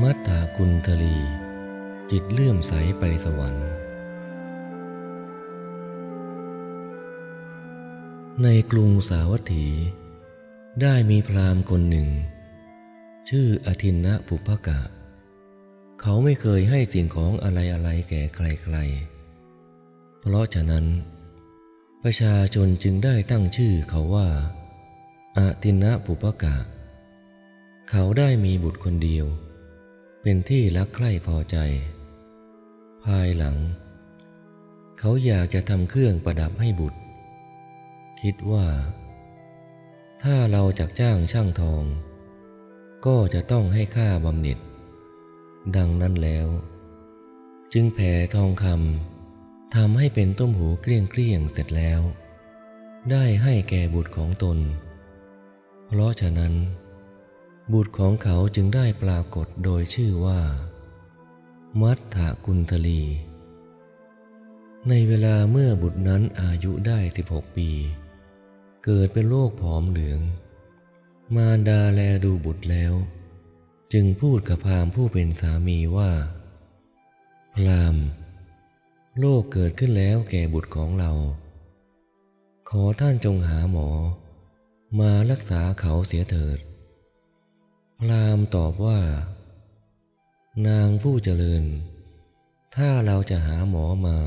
มัทธากุณฑลีจิตเลื่อมใสไปสวรรค์ในกรุงสาวัตถีได้มีพราหมณ์คนหนึ่งชื่ออทินนะปุพกะเขาไม่เคยให้สิ่งของอะไรแก่ใครๆเพราะฉะนั้นประชาชนจึงได้ตั้งชื่อเขาว่าอทินนะปุพกะเขาได้มีบุตรคนเดียวเป็นที่รักใคร่พอใจภายหลังเขาอยากจะทำเครื่องประดับให้บุตรคิดว่าถ้าเราจักจ้างช่างทองก็จะต้องให้ค่าบำเหน็จดังนั้นแล้วจึงแผ่ทองคำทำให้เป็นต้มหูเกลี้ยงเสร็จแล้วได้ให้แก่บุตรของตนเพราะฉะนั้นบุตรของเขาจึงได้ปรากฏโดยชื่อว่ามัทธกุณฑลีในเวลาเมื่อบุตรนั้นอายุได้16 ปีเกิดเป็นโรคผอมเหลืองมารดาแลดูบุตรแล้วจึงพูดกับพราหมณ์ผู้เป็นสามีว่าพราหมณ์โรคเกิดขึ้นแล้วแก่บุตรของเราขอท่านจงหาหมอมารักษาเขาเสียเถิดพราหมณ์ตอบว่านางผู้เจริญถ้าเราจะหาหมอมา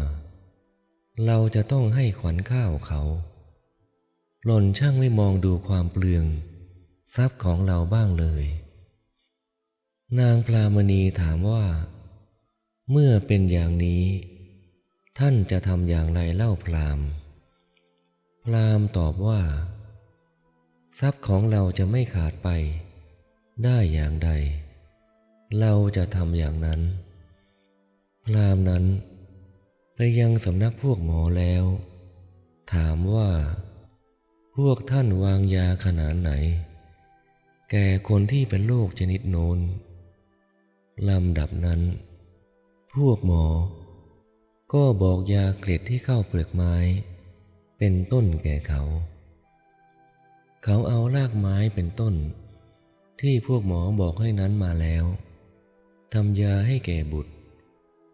เราจะต้องให้ขวัญข้าวเขาหล่อนช่างไม่มองดูความเปลืองทรัพย์ของเราบ้างเลยนางพรามณีถามว่าเมื่อเป็นอย่างนี้ท่านจะทำอย่างไรเล่าพราหมณ์พราหมณ์ตอบว่าทรัพย์ของเราจะไม่ขาดไปได้อย่างใดเราจะทำอย่างนั้นพราหมณ์นั้นไปยังสำนักพวกหมอแล้วถามว่าพวกท่านวางยาขนาดไหนแก่คนที่เป็นโรคชนิดโน้นลำดับนั้นพวกหมอก็บอกยาเกล็ดที่เข้าเปลือกไม้เป็นต้นแก่เขาเอารากไม้เป็นต้นที่พวกหมอบอกให้นั้นมาแล้วทำยาให้แก่บุตร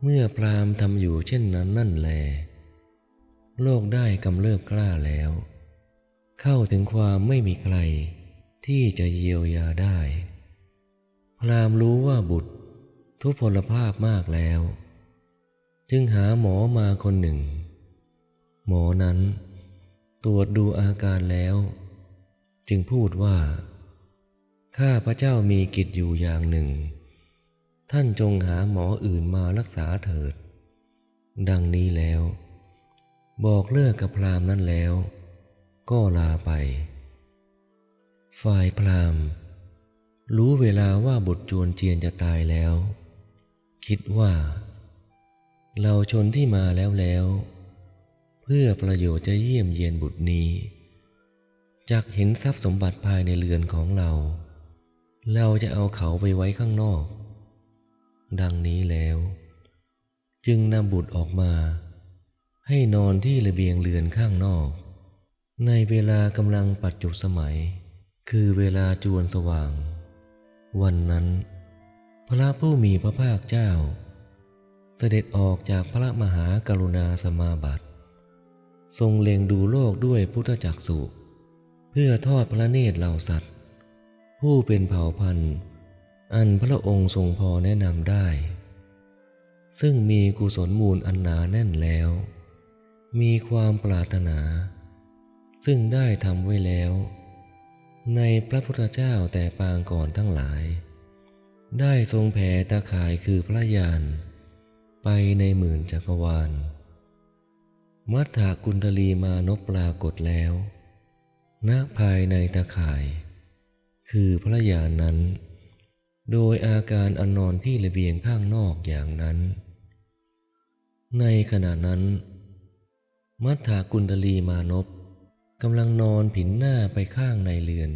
เมื่อพราหมณ์ทำอยู่เช่นนั้นนั่นแลโรคได้กำเริบกล้าแล้วเข้าถึงความไม่มีใครที่จะเยียวยาได้พราหมณ์รู้ว่าบุตรทุพพลภาพมากแล้วจึงหาหมอมาคนหนึ่งหมอนั้นตรวจดูอาการแล้วจึงพูดว่าข้าพระเจ้ามีกิจอยู่อย่างหนึ่งท่านจงหาหมออื่นมารักษาเถิดดังนี้แล้วบอกเลิกกับพราหมณ์นั้นแล้วก็ลาไปฝ่ายพราหมณ์รู้เวลาว่าบุตรจวนเจียนจะตายแล้วคิดว่าเราชนที่มาแล้วเพื่อประโยชน์จะเยี่ยมเยียนบุตรนี้จักเห็นทรัพย์สมบัติภายในเรือนของเราจะเอาเขาไปไว้ข้างนอกดังนี้แล้วจึงนำบุตรออกมาให้นอนที่ระเบียงเรือนข้างนอกในเวลากำลังปัจจุสมัยคือเวลาจวนสว่างวันนั้นพระผู้มีพระภาคเจ้าเสด็จออกจากพระมหากรุณาสมาบัติทรงเล็งดูโลกด้วยพุทธจักษุเพื่อทอดพระเนตรเหล่าสัตว์ผู้เป็นเผ่าพันธุ์อันพระองค์ทรงพอแนะนำได้ซึ่งมีกุศลมูลอันหนาแน่นแล้วมีความปรารถนาซึ่งได้ทำไว้แล้วในพระพุทธเจ้าแต่ปางก่อนทั้งหลายได้ทรงแผ่ตาข่ายคือพระญาณไปในหมื่นจักรวาลมัทธกุณฑลีมานพปรากฏแล้วณภายในตาข่ายคือพระญาณนั้นโดยอาการอันนอนที่ระเบียงข้างนอกอย่างนั้นในขณะนั้นมัทธกุณฑลีมานพกำลังนอนผินหน้าไปข้างในเรือน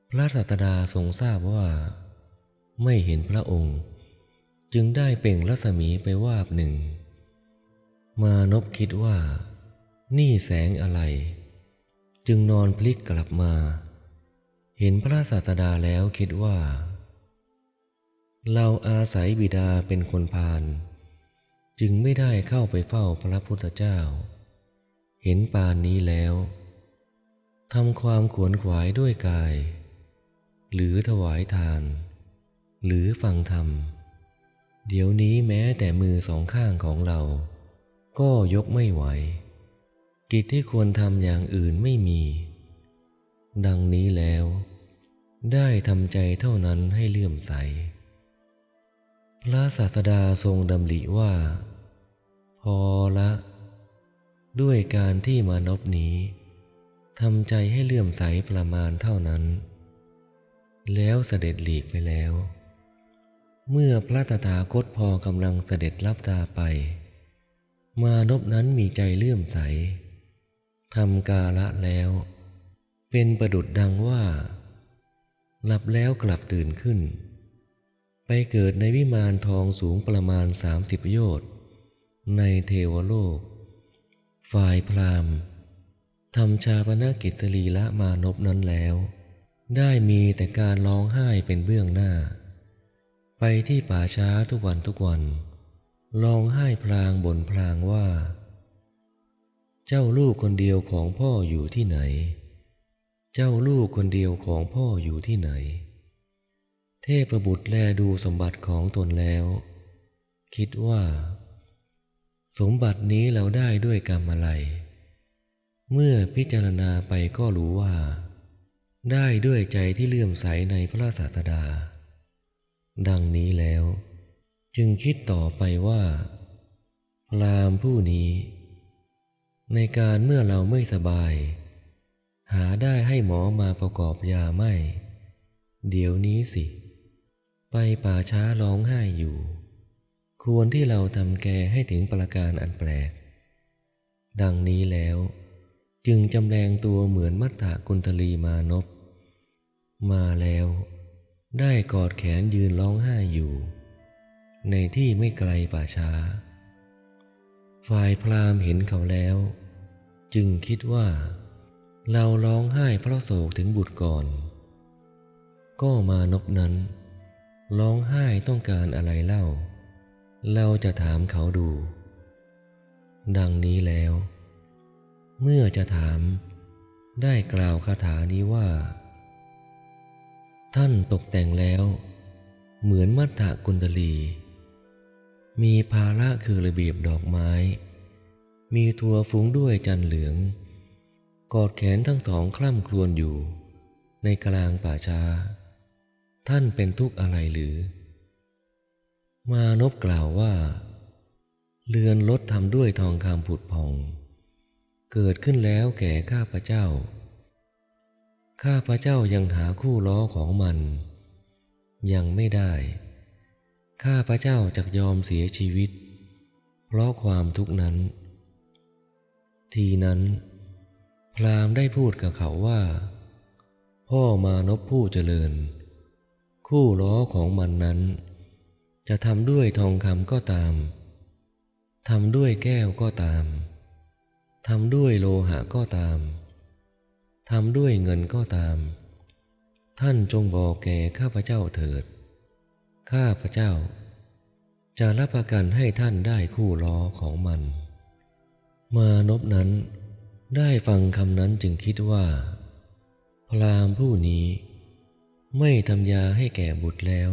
พระศาสดาทรงทราบว่าไม่เห็นพระองค์จึงได้เปล่งรัศมีไปวาบหนึ่งมานพคิดว่านี่แสงอะไรจึงนอนพลิกกลับมาเห็นพระศาสดาแล้วคิดว่า เราอาศัยบิดาเป็นคนพาลจึงไม่ได้เข้าไปเฝ้าพระพุทธเจ้าเห็นปานนี้แล้วทำความขวนขวายด้วยกายหรือถวายทานหรือฟังธรรมเดี๋ยวนี้แม้แต่มือสองข้างของเราก็ยกไม่ไหวกิจที่ควรทำอย่างอื่นไม่มีดังนี้แล้วได้ทำใจเท่านั้นให้เลื่อมใสพระศาสดาทรงดำริว่าพอละด้วยการที่มานพนี้ทำใจให้เลื่อมใสประมาณเท่านั้นแล้วเสด็จหลีกไปแล้วเมื่อพระตถาคตพอกำลังเสด็จลับตาไปมานพนั้นมีใจเลื่อมใสทำกาละแล้วเป็นประดุจดังว่าหลับแล้วกลับตื่นขึ้นไปเกิดในวิมานทองสูงประมาณ30 โยชน์ในเทวโลกฝ่ายพราหมณ์ทำชาปนกิจสรีละมานพนั้นแล้วได้มีแต่การร้องไห้เป็นเบื้องหน้าไปที่ป่าช้าทุกวันร้องไห้พลางบ่นพลางว่าเจ้าลูกคนเดียวของพ่ออยู่ที่ไหนเจ้าลูกคนเดียวของพ่ออยู่ที่ไหนเทพบุตรแลดูสมบัติของตนแล้วคิดว่าสมบัตินี้เราได้ด้วยกรรมอะไรเมื่อพิจารณาไปก็รู้ว่าได้ด้วยใจที่เลื่อมใสในพระศาสดาดังนี้แล้วจึงคิดต่อไปว่าพราหมณ์ผู้นี้ในการเมื่อเราไม่สบายหาได้ให้หมอมาประกอบยาไม่เดี๋ยวนี้สิไปป่าช้าร้องไห้อยู่ควรที่เราทำแกให้ถึงประการอันแปลกดังนี้แล้วจึงจำแรงตัวเหมือนมัตตกุณฑลีมานพมาแล้วได้กอดแขนยืนร้องไห้อยู่ในที่ไม่ไกลป่าช้าฝ่ายพราหมณ์เห็นเขาแล้วจึงคิดว่าเราร้องไห้เพราะโศกถึงบุตรก่อนก็มานพนั้นร้องไห้ต้องการอะไรเล่าเราจะถามเขาดูดังนี้แล้วเมื่อจะถามได้กล่าวคาถานี้ว่าท่านตกแต่งแล้วเหมือนมัตตกุณฑลีมีภาระคือระเบียบดอกไม้มีทัวฟุ้งด้วยจันเหลืองกอดแขนทั้งสองคล่ำครวญอยู่ในกลางป่าช้าท่านเป็นทุกข์อะไรหรือมานพกล่าวว่าเรือนรถทำด้วยทองคำผุดผ่องเกิดขึ้นแล้วแก่ข้าพเจ้ายังหาคู่ล้อของมันยังไม่ได้ข้าพเจ้าจักยอมเสียชีวิตเพราะความทุกข์นั้นทีนั้นพราหมณ์ได้พูดกับเขาว่าพ่อมานพผู้เจริญคู่ล้อของมันนั้นจะทำด้วยทองคำก็ตามทำด้วยแก้วก็ตามทำด้วยโลหะก็ตามทำด้วยเงินก็ตามท่านจงบอกแก่ข้าพเจ้าเถิดข้าพเจ้าจะรับประกันให้ท่านได้คู่ล้อของมันมานพนั้นได้ฟังคำนั้นจึงคิดว่าพราหมณ์ผู้นี้ไม่ทำยาให้แก่บุตรแล้ว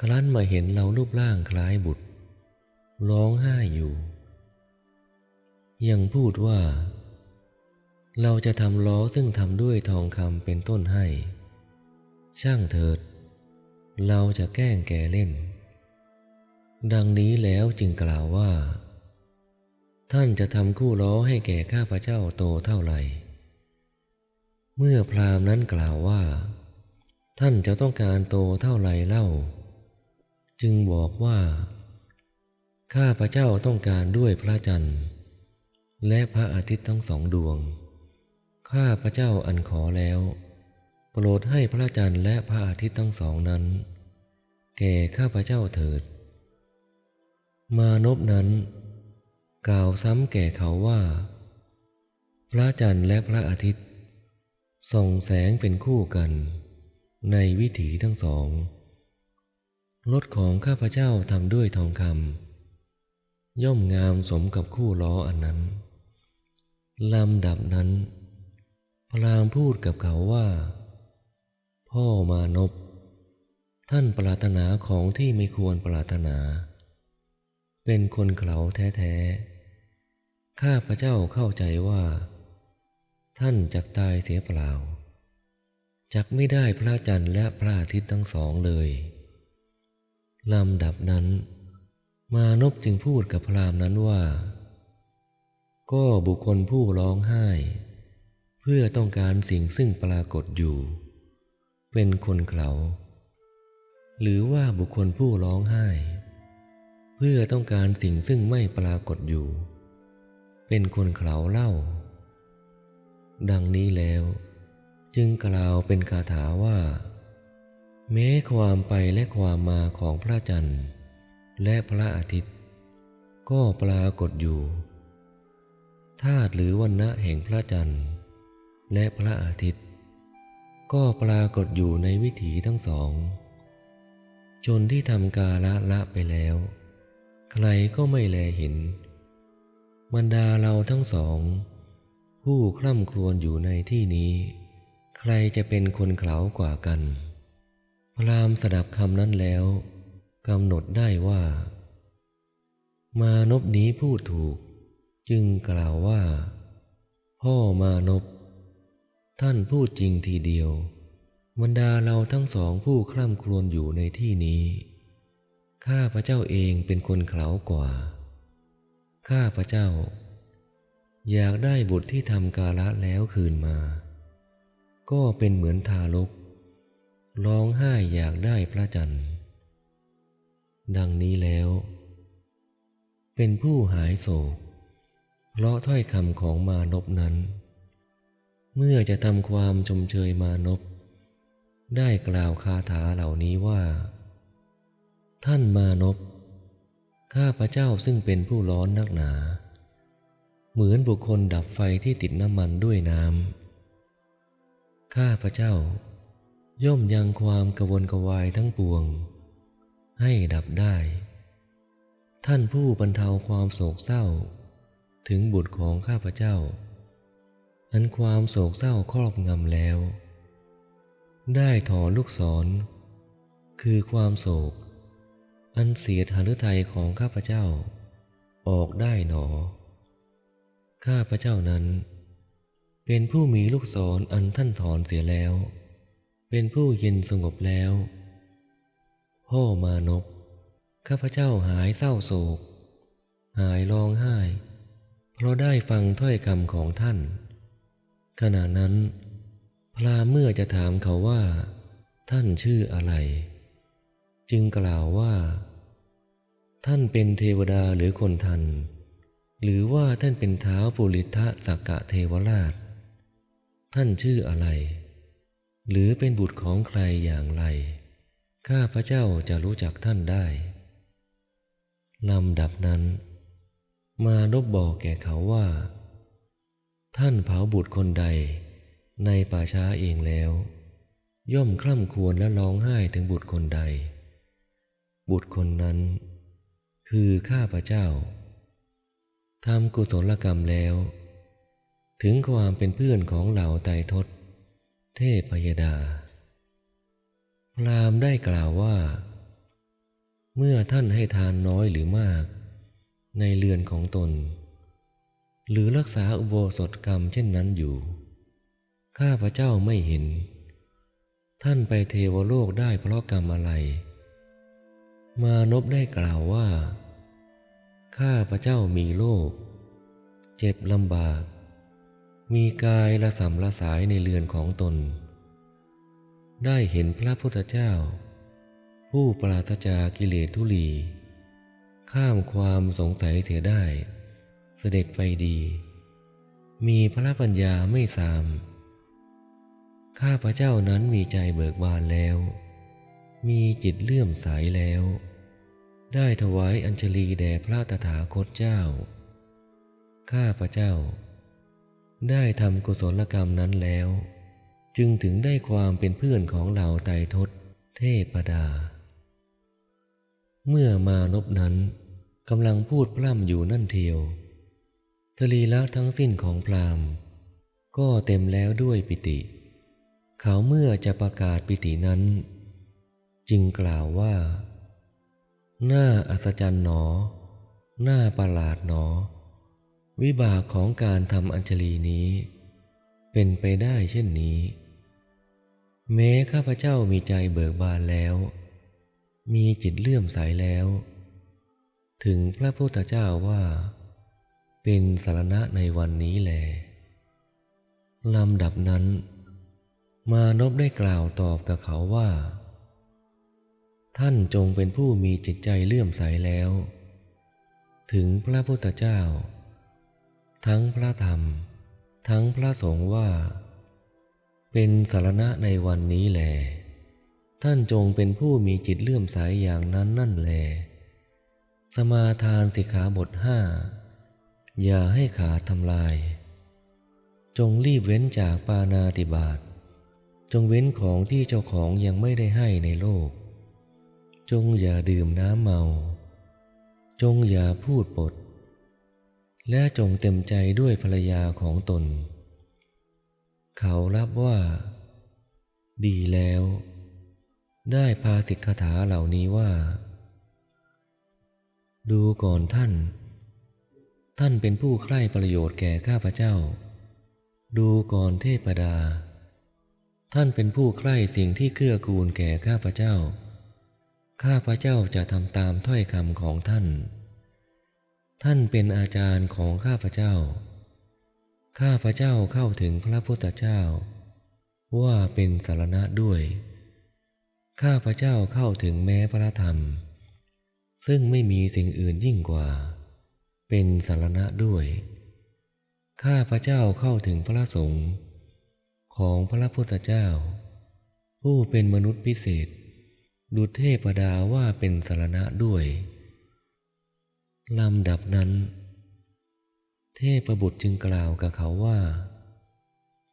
ครั้นมาเห็นเรารูปร่างคล้ายบุตรร้องไห้อยู่ยังพูดว่าเราจะทำล้อซึ่งทำด้วยทองคำเป็นต้นให้ช่างเถิดเราจะแกล้งแกเล่นดังนี้แล้วจึงกล่าวว่าท่านจะทำคู่ล้อให้แก่ข้าพเจ้าโตเท่าไหร่เมื่อพราหมณ์นั้นกล่าวว่าท่านจะต้องการโตเท่าไหร่เล่าจึงบอกว่าข้าพเจ้าต้องการด้วยพระจันทร์และพระอาทิตย์ทั้งสองดวงข้าพเจ้าอันขอแล้วโปรดให้พระจันทร์และพระอาทิตย์ทั้งสองนั้นแก่ข้าพเจ้าเถิดมานพนั้นกล่าวซ้ำแก่เขาว่าพระจันทร์และพระอาทิตย์ส่องแสงเป็นคู่กันในวิถีทั้งสอง รถของข้าพเจ้าทำด้วยทองคำย่อมงามสมกับคู่ล้ออันนั้นลำดับนั้นพราหมณ์พูดกับเขาว่าพ่อมานพท่านปรารถนาของที่ไม่ควรปรารถนาเป็นคนเขลาแท้ๆข้าพเจ้าเข้าใจว่าท่านจักตายเสียเปล่าจักไม่ได้พระจันทร์และพระอาทิตย์ทั้งสองเลยลำดับนั้นมานพจึงพูดกับพราหมณ์นั้นว่าก็บุคคลผู้ร้องไห้เพื่อต้องการสิ่งซึ่งปรากฏอยู่เป็นคนเขลาหรือว่าบุคคลผู้ร้องไห้เพื่อต้องการสิ่งซึ่งไม่ปรากฏอยู่เป็นคนเขลาเล่าดังนี้แล้วจึงกล่าวเป็นคาถาว่าแม้ความไปและความมาของพระจันทร์และพระอาทิตย์ก็ปรากฏอยู่ธาตุหรือวรรณะแห่งพระจันทร์และพระอาทิตย์ก็ปรากฏอยู่ในวิถีทั้งสองจนที่ทำกาละไปแล้วใครก็ไม่แลเห็นบรรดาเราทั้งสองผู้คร่ำครวญอยู่ในที่นี้ใครจะเป็นคนเขลากว่ากันพราหมณ์สดับคำนั้นแล้วกำหนดได้ว่ามานพนี้พูดถูกจึงกล่าวว่าพ่อมานพท่านพูดจริงทีเดียวบรรดาเราทั้งสองผู้คร่ำครวญอยู่ในที่นี้ข้าพระเจ้าเองเป็นคนเขลากว่าข้าพระเจ้าอยากได้บุตรที่ทำกาละแล้วคืนมาก็เป็นเหมือนทารกร้องไห้อยากได้พระจันทร์ดังนี้แล้วเป็นผู้หายโศกเพราะถ้อยคำของมานพนั้นเมื่อจะทำความชมเชยมานพได้กล่าวคาถาเหล่านี้ว่าท่านมานพข้าพระเจ้าซึ่งเป็นผู้ร้อนนักหนาเหมือนบุคคลดับไฟที่ติดน้ำมันด้วยน้ำข้าพระเจ้าย่อมยังความกระวนกระวายทั้งปวงให้ดับได้ท่านผู้บรรเทาความโศกเศร้าถึงบุตรของข้าพเจ้าอันความโศกเศร้าครอบงำแล้วได้ถอนลูกศรคือความโศกอันเสียดหฤทัยของข้าพเจ้าออกได้หนอข้าพเจ้านั้นเป็นผู้มีลูกศรอันท่านถอนเสียแล้วเป็นผู้เย็นสงบแล้วพ่อมานพข้าพเจ้าหายเศร้าโศกหายร้องไห้เพราะได้ฟังถ้อยคำของท่านขณะนั้นพราหมณ์เมื่อจะถามเขาว่าท่านชื่ออะไรจึงกล่าวว่าท่านเป็นเทวดาหรือคนทันหรือว่าท่านเป็นท้าวปุริทะสักกะเทวราชท่านชื่ออะไรหรือเป็นบุตรของใครอย่างไรข้าพระเจ้าจะรู้จักท่านได้ลำดับนั้นมานพบอกแก่เขาว่าท่านเผาบุตรคนใดในป่าช้าเองแล้วย่อมคร่ำครวญและร้องไห้ถึงบุตรคนใดบุตรคนนั้นคือข้าพระเจ้าทำกุศลกรรมแล้วถึงความเป็นเพื่อนของเหล่าไตรทศเทพยดาพราหมณ์ได้กล่าวว่าเมื่อท่านให้ทานน้อยหรือมากในเรือนของตนหรือรักษาอุโบสถกรรมเช่นนั้นอยู่ข้าพระเจ้าไม่เห็นท่านไปเทวโลกได้เพราะกรรมอะไรมานพได้กล่าวว่าข้าพระเจ้ามีโรคเจ็บลำบากมีกายละสำละสายในเรือนของตนได้เห็นพระพุทธเจ้าผู้ปราศจากกิเลสทุลีข้ามความสงสัยเสียได้เสด็จไปดีมีพระปัญญาไม่สามข้าพระเจ้านั้นมีใจเบิกบานแล้วมีจิตเลื่อมใสแล้วได้ถวายอัญชลีแด่พระตถาคตเจ้าข้าพระเจ้าได้ทำกุศลกรรมนั้นแล้วจึงถึงได้ความเป็นเพื่อนของเหล่าไตรทศเทพดา เมื่อมานพนั้นกำลังพูดพร่ำอยู่นั่นเทียวสรีระทั้งสิ้นของพราหมณ์ก็เต็มแล้วด้วยปิติเขาเมื่อจะประกาศปิตินั้นจึงกล่าวว่าน่าอัศจรรย์หนอน่าประหลาดหนอวิบากของการทำอัญชลีนี้เป็นไปได้เช่นนี้แม้ข้าพเจ้ามีใจเบิกบานแล้วมีจิตเลื่อมใสแล้วถึงพระพุทธเจ้าว่าเป็นสรณะในวันนี้แลลำดับนั้นมานพได้กล่าวตอบกับเขาว่าท่านจงเป็นผู้มีจิตใจเลื่อมใสแล้วถึงพระพุทธเจ้าทั้งพระธรรมทั้งพระสงฆ์ว่าเป็นสรณะในวันนี้แลท่านจงเป็นผู้มีจิตเลื่อมใสอย่างนั้นนั่นแลสมาทานสิกขาบท5อย่าให้ขาดทำลายจงรีบเว้นจากปาณาติบาตจงเว้นของที่เจ้าของยังไม่ได้ให้ในโลกจงอย่าดื่มน้ำเมาจงอย่าพูดปดและจงเต็มใจด้วยภรรยาของตนเขารับว่าดีแล้วได้ภาษิตคาถาเหล่านี้ว่าดูก่อนท่านเป็นผู้ใคร่ประโยชน์แก่ข้าพเจ้าดูก่อนเทพดาท่านเป็นผู้ใคร่สิ่งที่เกื้อกูลแก่ข้าพเจ้าข้าพเจ้าจะทำตามถ้อยคำของท่านท่านเป็นอาจารย์ของข้าพเจ้าข้าพเจ้าเข้าถึงพระพุทธเจ้าว่าเป็นสรณะด้วยข้าพเจ้าเข้าถึงแม้พระธรรมซึ่งไม่มีสิ่งอื่นยิ่งกว่าเป็นสรณะด้วยข้าพเจ้าเข้าถึงพระสงฆ์ของพระพุทธเจ้าผู้เป็นมนุษย์พิเศษดุจเทพดาว่าเป็นสรณะด้วยลำดับนั้นเทพบุตรจึงกล่าวกับเขาว่า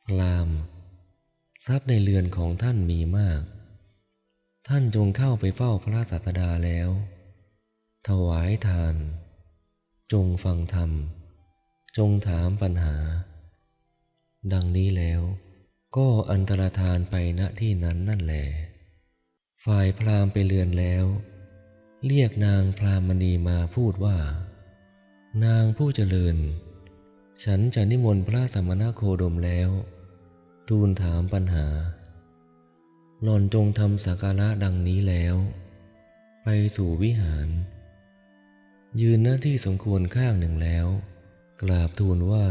พราหมณ์ทรัพย์ในเรือนของท่านมีมากท่านจงเข้าไปเฝ้าพระศาสดาแล้วถวายทานจงฟังธรรมจงถามปัญหาดังนี้แล้วก็อันตรธานไปณที่นั้นนั่นแหละฝ่ายพราหมณ์ไปเรือนแล้วเรียกนางพรามณีมาพูดว่านางผู้เจริญฉันจะนิมนต์พระสมณโคดมแล้วทูลถามปัญหาหล่อนจงทำสักการะดังนี้แล้วไปสู่วิหารยืนหน้าที่สมควรข้างหนึ่งแล้วกราบทูลว่า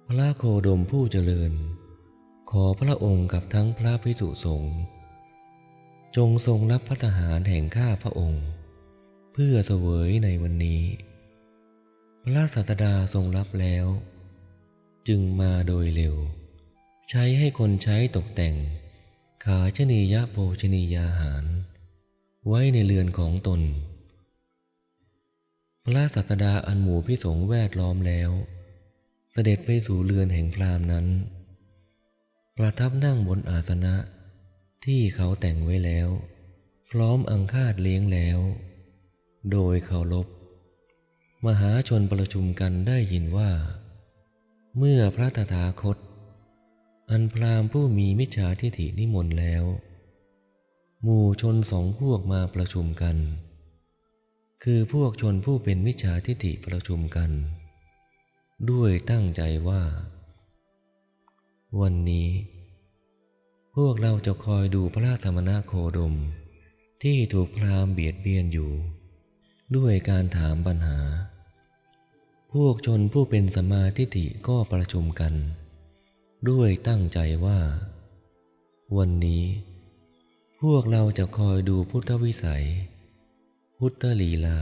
พระโคดมผู้เจริญขอพระองค์กับทั้งพระภิกษุสงฆ์จงทรงรับภัตตาหารแห่งข้าพระองค์เพื่อเสวยในวันนี้พระศาสดาทรงรับแล้วจึงมาโดยเร็วใช้ให้คนใช้ตกแต่งขาชนียโภชนียาหารไว้ในเรือนของตนพระศาสดาอันหมู่ภิกษุสงฆ์แวดล้อมแล้วเสด็จไปสู่เรือนแห่งพราหมณ์นั้นประทับนั่งบนอาสนะที่เขาแต่งไว้แล้วพร้อมอังคาดเลี้ยงแล้วโดยเคารพมหาชนประชุมกันได้ยินว่าเมื่อพระตถาคตอันพราหมณ์ผู้มีมิจฉาทิฏฐินิมนต์แล้วหมู่ชนสองพวกมาประชุมกันคือพวกชนผู้เป็นมิจฉาทิฏฐิประชุมกันด้วยตั้งใจว่าวันนี้พวกเราจะคอยดูพระสมณโคดมที่ถูกพราหมณ์เบียดเบียนอยู่ด้วยการถามปัญหาพวกชนผู้เป็นสัมมาทิฏฐิก็ประชุมกันด้วยตั้งใจว่าวันนี้พวกเราจะคอยดูพุทธวิสัยพุทธลีลา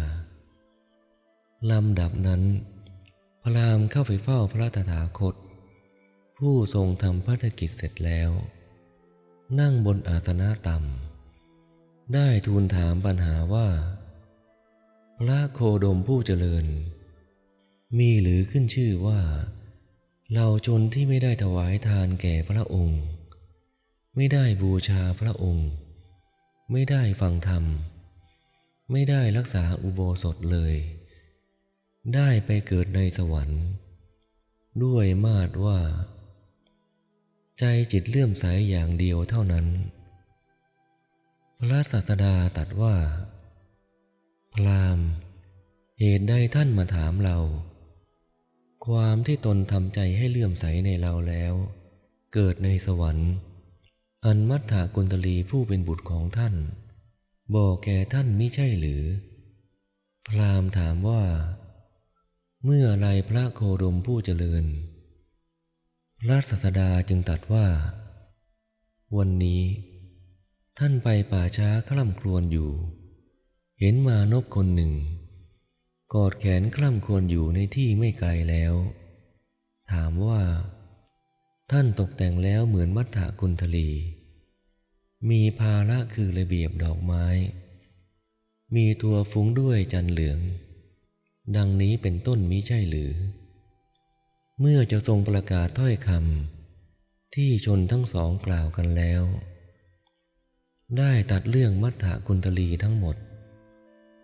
ลำดับนั้นพราหมณ์เข้าไปเฝ้าพระตถาคตผู้ทรงทำภารกิจเสร็จแล้วนั่งบนอาสนะต่ำได้ทูลถามปัญหาว่าพระโคดมผู้เจริญมีหรือขึ้นชื่อว่าเราชนที่ไม่ได้ถวายทานแก่พระองค์ไม่ได้บูชาพระองค์ไม่ได้ฟังธรรม ไม่ได้รักษาอุโบสถเลย ได้ไปเกิดในสวรรค์ด้วยมาตรว่าใจจิตเลื่อมใสอย่างเดียวเท่านั้นพระศาสดาตรัสว่าพราหมณ์เหตุใดท่านมาถามเราความที่ตนทำใจให้เลื่อมใสในเราแล้วเกิดในสวรรค์อันมัทธกุณฑลีผู้เป็นบุตรของท่านบอกแก่ท่านมิใช่หรือพราหมณ์ถามว่าเมื่อไรพระโคดมผู้เจริญพระศาสดาจึงตรัสว่าวันนี้ท่านไปป่าช้าคร่ำครวญอยู่เห็นมานพคนหนึ่งกอดแขนคร่ำครวญอยู่ในที่ไม่ไกลแล้วถามว่าท่านตกแต่งแล้วเหมือนมัทธกุณฑลีมีภาระคือระเบียบดอกไม้มีตัวฟุ้งด้วยจันทร์เหลืองดังนี้เป็นต้นมิใช่หรือเมื่อจะทรงประกาศถ้อยคำที่ชนทั้งสองกล่าวกันแล้วได้ตัดเรื่องมัทธกุณฑลีทั้งหมด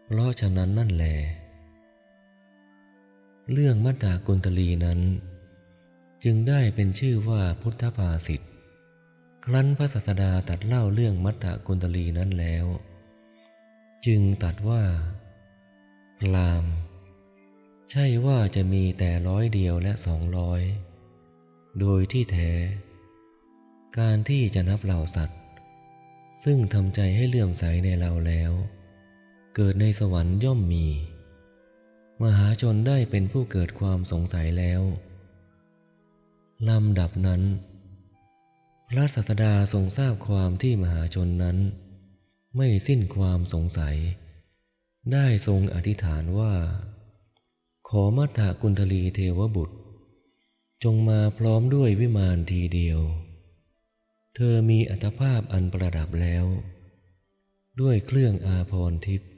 เพราะฉะนั้นนั่นแลเรื่องมัทธกุณฑลีนั้นจึงได้เป็นชื่อว่าพุทธภาษิตครั้นพระศาสดาตรัสเล่าเรื่องมัทธกุณฑลีนั้นแล้วจึงตรัสว่าพราหมณ์ใช่ว่าจะมีแต่100เดียวและ200โดยที่แท้การที่จะนับเหล่าสัตว์ซึ่งทำใจให้เลื่อมใสในเราแล้วเกิดในสวรรค์ย่อมมีมหาชนได้เป็นผู้เกิดความสงสัยแล้วลำดับนั้นพระศาสดาทรงทราบความที่มหาชนนั้นไม่สิ้นความสงสัยได้ทรงอธิษฐานว่าขอมัทธกุณฑลีเทวบุตรจงมาพร้อมด้วยวิมานทีเดียวเธอมีอัตภาพอันประดับแล้วด้วยเครื่องอาภรณ์ทิพย์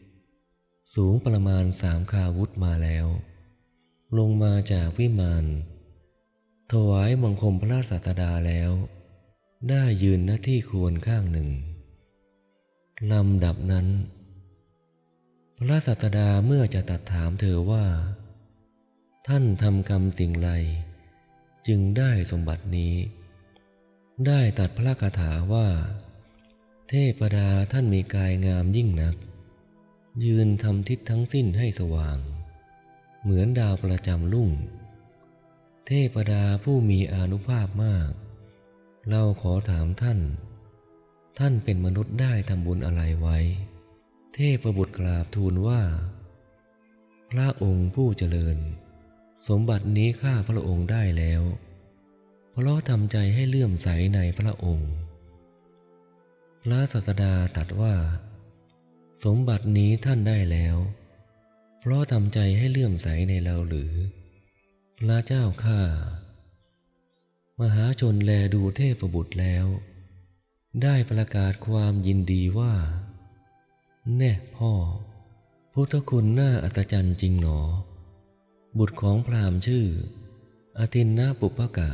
สูงประมาณ3 คาวุธมาแล้วลงมาจากวิมานถวายบังคมพระศาสดาแล้วได้ยืนณที่ควรข้างหนึ่งลำดับนั้นพระศาสดาเมื่อจะตรัสถามเธอว่าท่านทำกรรมสิ่งไรจึงได้สมบัตินี้ได้ตรัสพระคาถาว่าเทพดาท่านมีกายงามยิ่งนักยืนทำทิศทั้งสิ้นให้สว่างเหมือนดาวประจำรุ่งเทพดาผู้มีอานุภาพมากเราขอถามท่านเป็นมนุษย์ได้ทำบุญอะไรไว้เทพบุตรกราบทูลว่าพระองค์ผู้เจริญสมบัตินี้ข้าพระองค์ได้แล้วเพราะทำใจให้เลื่อมใสในพระองค์พระศาสดาตรัสว่าสมบัตินี้ท่านได้แล้วเพราะทำใจให้เลื่อมใสในเราหรือพระเจ้าข้ามหาชนแลดูเทพบุตรแล้วได้ประกาศความยินดีว่าแน่พ่อพุทธคุณน่าอัศจรรย์จริงหนอบุตรของพราหมณ์ชื่ออทินนาปุพกะ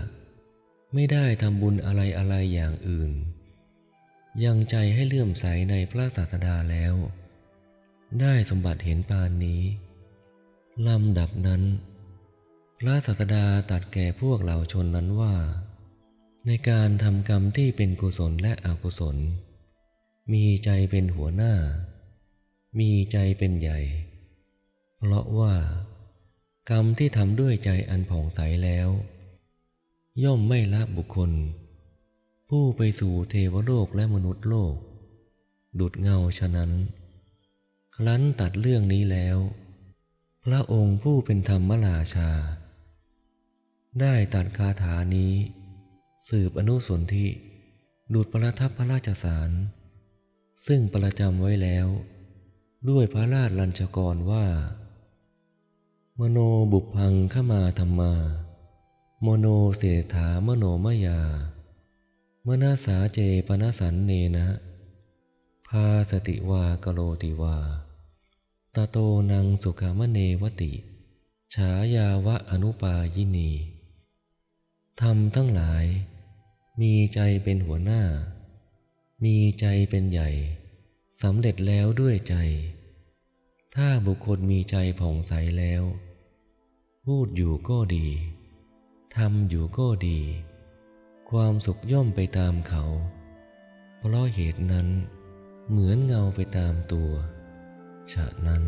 ไม่ได้ทำบุญอะไรอย่างอื่นยังใจให้เลื่อมใสในพระศาสดาแล้วได้สมบัติเห็นปานนี้ลำดับนั้นพระศาสดาตรัสแก่พวกเหล่าชนนั้นว่าในการทำกรรมที่เป็นกุศลและอกุศลมีใจเป็นหัวหน้ามีใจเป็นใหญ่เพราะว่ากรรมที่ทำด้วยใจอันผ่องใสแล้วย่อมไม่ละบุคคลผู้ไปสู่เทวโลกและมนุษย์โลกดุจเงาฉะนั้นครั้นตัดเรื่องนี้แล้วพระองค์ผู้เป็นธรรมราชาได้ตรัสคาถานี้สืบอนุสนธิดุจประทับพระราชสารซึ่งประจำไว้แล้วด้วยพระราชลัญชกรว่ามโนบุพพังขมาธรรมามโนเสถามโนมยามนาสาเจปนสันเนนะพาสติวากโรติวาตโตนังสุขามเนวติฉายาวะอนุปายินีธรรมทั้งหลายมีใจเป็นหัวหน้ามีใจเป็นใหญ่สำเร็จแล้วด้วยใจ ถ้าบุคคลมีใจผ่องใสแล้ว พูดอยู่ก็ดีทำอยู่ก็ดี ความสุขย่อมไปตามเขา เพราะเหตุนั้นเหมือนเงาไปตามตัว ฉะนั้น